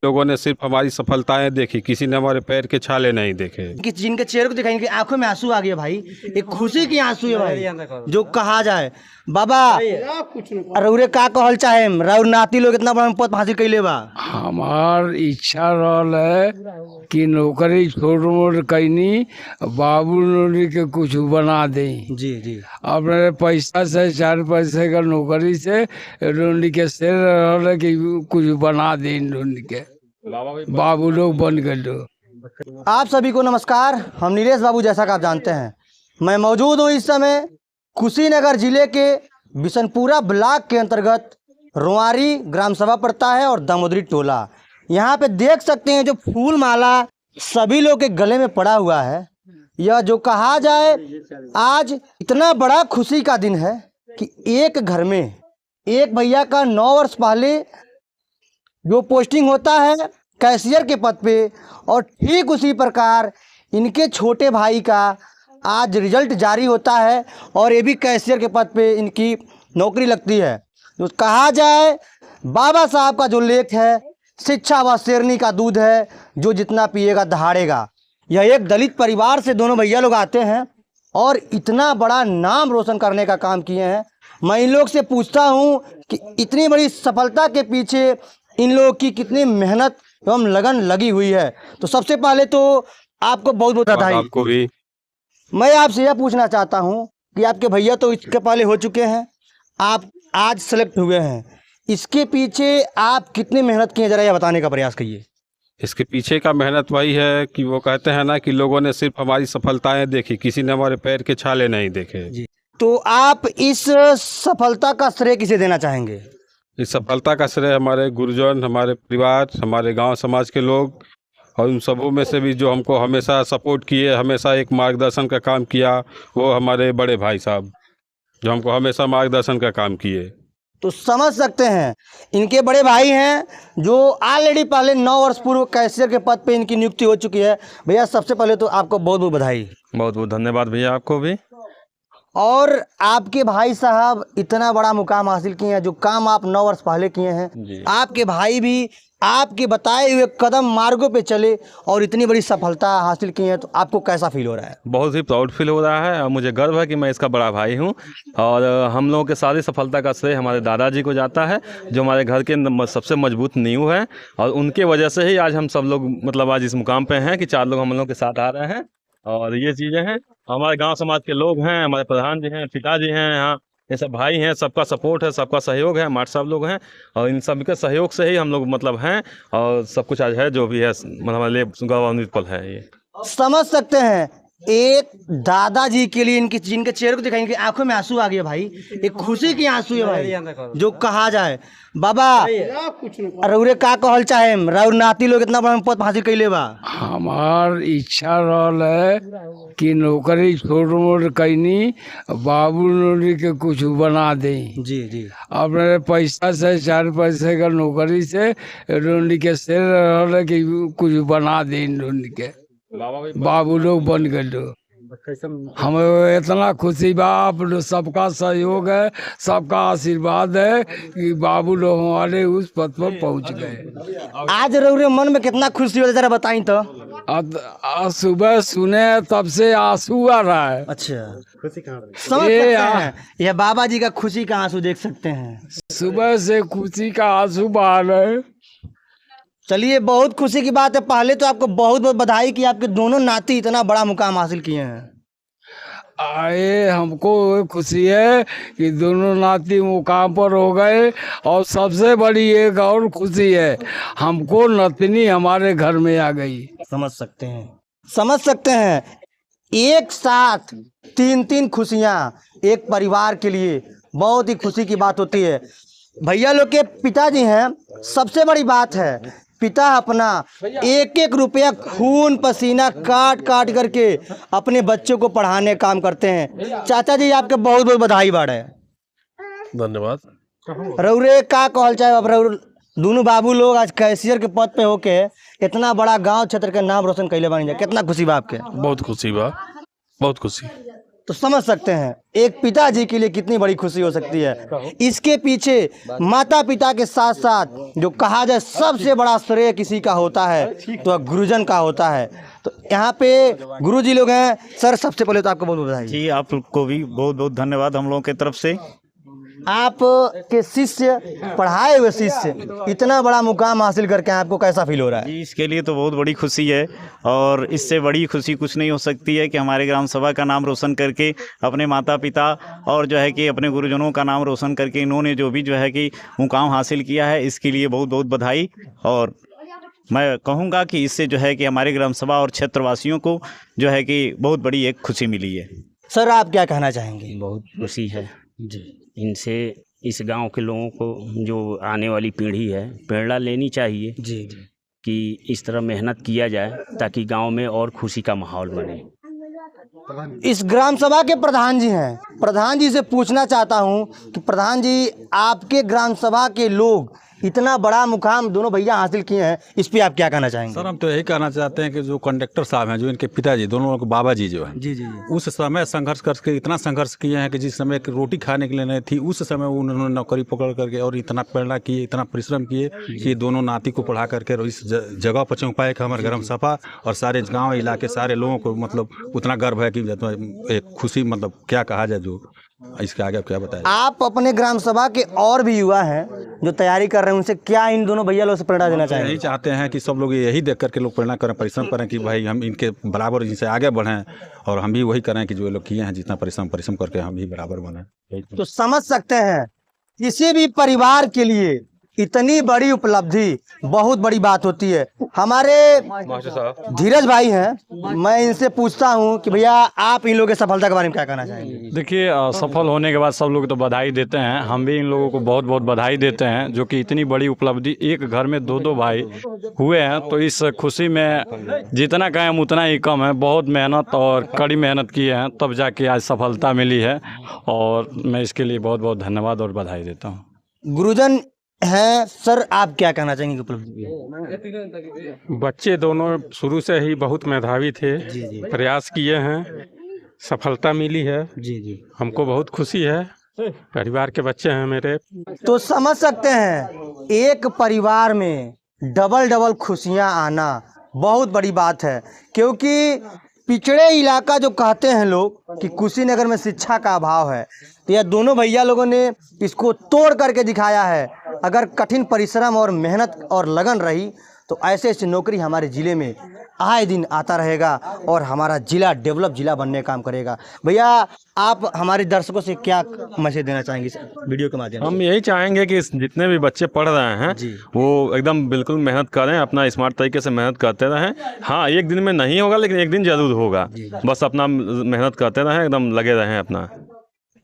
लोगों ने सिर्फ हमारी सफलताएं देखी, किसी ने हमारे पैर के छाले नहीं देखे। जिनके चेहरे को दिखाएंगे आंखों में आंसू आ गए भाई, एक खुशी की आंसू है भाई जो कहा जाए। बाबा रउरे का कहल चाहे रउर नाती लोग इतना बड़ा पद हासिल कैले बा। हमार इच्छा रहल है कि नौकरी छोट मोट कैनी बाबू लोग के कुछ बना दे। जी जी अपने पैसा से 4 पैसे का नौकरी से लोग के शेर रहल है कि कुछ बना दे लोग के बाबू लोग बन गए। आप सभी को नमस्कार, हम नीलेश बाबू जैसा कि आप जानते हैं मैं मौजूद हूँ इस समय कुशीनगर जिले के बिशनपुरा ब्लॉक के अंतर्गत रुआरी ग्राम सभा पड़ता है और दामोदरी टोला। यहाँ पे देख सकते हैं जो फूल माला सभी लोग के गले में पड़ा हुआ है। यह जो कहा जाए आज इतना बड़ा खुशी का दिन है कि एक घर में एक भैया का 9 वर्ष पहले जो पोस्टिंग होता है कैशियर के पद पे, और ठीक उसी प्रकार इनके छोटे भाई का आज रिजल्ट जारी होता है और ये भी कैशियर के पद पे इनकी नौकरी लगती है। तो कहा जाए बाबा साहब का जो लेख है, शिक्षा व शेरनी का दूध है, जो जितना पिएगा दहाड़ेगा। यह एक दलित परिवार से दोनों भैया लोग आते हैं और इतना बड़ा नाम रोशन करने का काम किए हैं। मैं इन लोग से पूछता हूँ कि इतनी बड़ी सफलता के पीछे इन लोगों की कितनी मेहनत एवं लगन लगी हुई है। तो सबसे पहले तो आपको बहुत बहुत बधाई। आपको भी। मैं आपसे यह पूछना चाहता हूँ कि आपके भैया तो इसके पहले हो चुके हैं, आप आज सेलेक्ट हुए हैं, इसके पीछे आप कितनी मेहनत की है, जरा यह बताने का प्रयास कीजिए। इसके पीछे का मेहनत वही है कि वो कहते हैं ना कि लोगों ने सिर्फ हमारी सफलताएं देखी, किसी ने हमारे पैर के छाले नहीं देखे। जी, तो आप इस सफलता का श्रेय किसे देना चाहेंगे? इस सफलता का श्रेय हमारे गुरुजन, हमारे परिवार, हमारे गांव समाज के लोग और उन सबों में से भी जो हमको हमेशा सपोर्ट किए, हमेशा एक मार्गदर्शन का काम किया, वो हमारे बड़े भाई साहब जो हमको हमेशा मार्गदर्शन का काम किए। तो समझ सकते हैं इनके बड़े भाई हैं जो ऑलरेडी पहले 9 वर्ष पूर्व कैशियर के पद पे इनकी नियुक्ति हो चुकी है। भैया सबसे पहले तो आपको बहुत बहुत बधाई। बहुत बहुत धन्यवाद भैया, आपको भी। और आपके भाई साहब इतना बड़ा मुकाम हासिल किए हैं, जो काम आप 9 वर्ष पहले किए हैं, आपके भाई भी आपके बताए हुए कदम मार्गों पे चले और इतनी बड़ी सफलता हासिल की है, तो आपको कैसा फील हो रहा है? बहुत ही प्राउड फील हो रहा है और मुझे गर्व है कि मैं इसका बड़ा भाई हूँ। और हम लोगों के सारी सफलता का श्रेय हमारे दादाजी को जाता है, जो हमारे घर के सबसे मजबूत नींव है, और उनके वजह से ही आज हम सब लोग मतलब आज इस मुकाम पे हैं कि 4 लोग हम लोग के साथ आ रहे हैं। और ये चीज़ें हैं, हमारे गाँव समाज के लोग हैं, हमारे प्रधान जी हैं, पिताजी हैं, यहाँ ये सब भाई हैं, सबका सपोर्ट है, सबका सहयोग है, माट साहब लोग हैं, और इन सब के सहयोग से ही हम लोग मतलब हैं और सब कुछ आज है जो भी है, मतलब हमारे लिए गौरवान्वित पल है ये। समझ सकते हैं एक दादाजी के लिए इनकी जिनके चेहरे को दिखाएंगे आंखों में आंसू आ गए भाई, एक खुशी की आंसू है भाई जो कहा जाए। बाबा रउरे का कहल चाहे रउर नाती लोग इतना बड़ा पद हासिल कैले बा। हमार इच्छा रहल है कि नौकरी छोट मोट कैनी बाबू लोग के कुछ बना दे। जी जी अपने पैसा से 4 पैसे का नौकरी से लोग के शेर रहल है कि कुछ बना दे लोग के बाबू लोग बन गए। हमें इतना खुशी बा, आप लोग सबका सहयोग है, सबका आशीर्वाद है कि बाबू लोग हमारे उस पद पर पहुंच गए। आज रउरे मन में कितना खुशी हो, जरा बताई तो। सुबह सुने तब से आंसू आ रहा है। अच्छा, समझ सकते हैं यह बाबा जी का खुशी का आंसू देख सकते हैं, सुबह से खुशी का आंसू बहा रहे। चलिए बहुत खुशी की बात है। पहले तो आपको बहुत बहुत बधाई कि आपके दोनों नाती इतना बड़ा मुकाम हासिल किए हैं। आए हमको खुशी है कि दोनों नाती मुकाम पर हो गए, और सबसे बड़ी एक और खुशी है हमको नतनी हमारे घर में आ गई। समझ सकते हैं एक साथ 3 खुशियाँ एक परिवार के लिए बहुत ही खुशी की बात होती है। भैया लोग के पिताजी हैं, सबसे बड़ी बात है पिता अपना 1-1 रुपया खून पसीना काट काट करके अपने बच्चों को पढ़ाने काम करते हैं। चाचा जी आपके बहुत बहुत बधाई बाड़े। धन्यवाद। रउरे का कहल चाहे अब रउर दोनों बाबू लोग आज कैशियर के पद पे होके इतना बड़ा गांव क्षेत्र के नाम रोशन कैले बनी जाए, कितना खुशी बा आपके? बहुत खुशी बा, बहुत खुशी। तो समझ सकते हैं एक पिताजी के लिए कितनी बड़ी खुशी हो सकती है। इसके पीछे माता पिता के साथ साथ जो कहा जाए सबसे बड़ा श्रेय किसी का होता है तो गुरुजन का होता है। तो यहाँ पे गुरुजी लोग हैं। सर सबसे पहले तो आपको बहुत बधाई। जी, आपको भी बहुत बहुत धन्यवाद हम लोगों की तरफ से। आप के शिष्य, पढ़ाए हुए शिष्य इतना बड़ा मुकाम हासिल करके आपको कैसा फील हो रहा है? जी, इसके लिए तो बहुत बड़ी खुशी है और इससे बड़ी खुशी कुछ नहीं हो सकती है कि हमारे ग्राम सभा का नाम रोशन करके अपने माता पिता और जो है कि अपने गुरुजनों का नाम रोशन करके इन्होंने जो भी जो है कि मुकाम हासिल किया है, इसके लिए बहुत बहुत बधाई। और मैं कहूँगा कि इससे जो है कि हमारे ग्राम सभा और क्षेत्रवासियों को जो है कि बहुत बड़ी एक खुशी मिली है। सर आप क्या कहना चाहेंगे? बहुत खुशी है जी, इनसे इस गांव के लोगों को जो आने वाली पीढ़ी है प्रेरणा लेनी चाहिए जी कि इस तरह मेहनत किया जाए ताकि गांव में और खुशी का माहौल बने। इस ग्राम सभा के प्रधान जी हैं। प्रधान जी से पूछना चाहता हूं कि प्रधान जी आपके ग्राम सभा के लोग इतना बड़ा मुकाम दोनों भैया हासिल किए हैं, इस पे आप क्या कहना चाहेंगे? सर हम तो यही कहना चाहते हैं कि जो कंडक्टर साहब हैं, जो इनके पिताजी दोनों लोग बाबा जी जो हैं, जी जी उस समय संघर्ष करके इतना संघर्ष किए हैं कि जिस समय एक रोटी खाने के लिए नहीं थी उस समय उन्होंने नौकरी पकड़ करके और इतना प्रेरणा किए, इतना परिश्रम किए कि दोनों नाती को पढ़ा करके इस जगह पर पहुँचाए कि हमारे ग्राम सभा और सारे गाँव इलाके सारे लोगों को मतलब उतना गर्व है कि एक खुशी, मतलब क्या कहा जाए, जो इसके आगे आप क्या बताएं? आप अपने ग्राम सभा के और भी युवा हैं जो तैयारी कर रहे हैं, उनसे क्या इन दोनों भैया लोग से प्रेरणा देना चाहेंगे? यही चाहते हैं कि सब लोग यही देख करके लोग प्रेरणा करें, परिश्रम करें कि भाई हम इनके बराबर इनसे आगे बढ़ें और हम भी वही करें कि जो लोग किए हैं, जितना परिश्रम करके हम भी बराबर बने। तो समझ सकते हैं किसी भी परिवार के लिए इतनी बड़ी उपलब्धि बहुत बड़ी बात होती है। हमारे धीरज भाई हैं, मैं इनसे पूछता हूं कि भैया आप इन लोगों की सफलता के बारे में क्या कहना चाहेंगे? देखिए, सफल होने के बाद सब लोग तो बधाई देते हैं, हम भी इन लोगों को बहुत बहुत बधाई देते हैं जो कि इतनी बड़ी उपलब्धि, एक घर में दो दो भाई हुए हैं। तो इस खुशी में जितना कहें उतना ही कम है। बहुत मेहनत और कड़ी मेहनत किए हैं तब जाके आज सफलता मिली है और मैं इसके लिए बहुत बहुत धन्यवाद और बधाई देता हूँ। गुरुजन हैं सर, आप क्या कहना चाहेंगे उपलब्धि? बच्चे दोनों शुरू से ही बहुत मेधावी थे, प्रयास किए हैं, सफलता मिली है। जी हमको बहुत खुशी है, परिवार के बच्चे हैं मेरे। तो समझ सकते हैं एक परिवार में डबल खुशियां आना बहुत बड़ी बात है, क्योंकि पिछड़े इलाका जो कहते हैं लोग कि कुशीनगर में शिक्षा का अभाव है, तो यह दोनों भैया लोगों ने इसको तोड़ करके दिखाया है। अगर कठिन परिश्रम और मेहनत और लगन रही तो ऐसे ऐसी नौकरी हमारे ज़िले में आए दिन आता रहेगा और हमारा ज़िला डेवलप ज़िला बनने का काम करेगा। भैया आप हमारे दर्शकों से क्या मैसेज देना चाहेंगे इस वीडियो के माध्यम से? हम यही चाहेंगे कि जितने भी बच्चे पढ़ रहे हैं वो एकदम बिल्कुल मेहनत करें, अपना स्मार्ट तरीके से मेहनत करते रहें। हाँ, एक दिन में नहीं होगा लेकिन एक दिन ज़रूर होगा। बस अपना मेहनत करते रहें, एकदम लगे रहें अपना।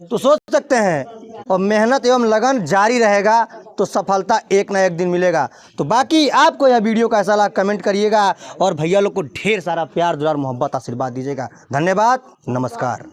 तो सोच सकते हैं और मेहनत एवं लगन जारी रहेगा तो सफलता एक ना एक दिन मिलेगा। तो बाकी आपको यह वीडियो कैसा लगा कमेंट करिएगा और भैया लोग को ढेर सारा प्यार दुलार मोहब्बत आशीर्वाद दीजिएगा। धन्यवाद, नमस्कार।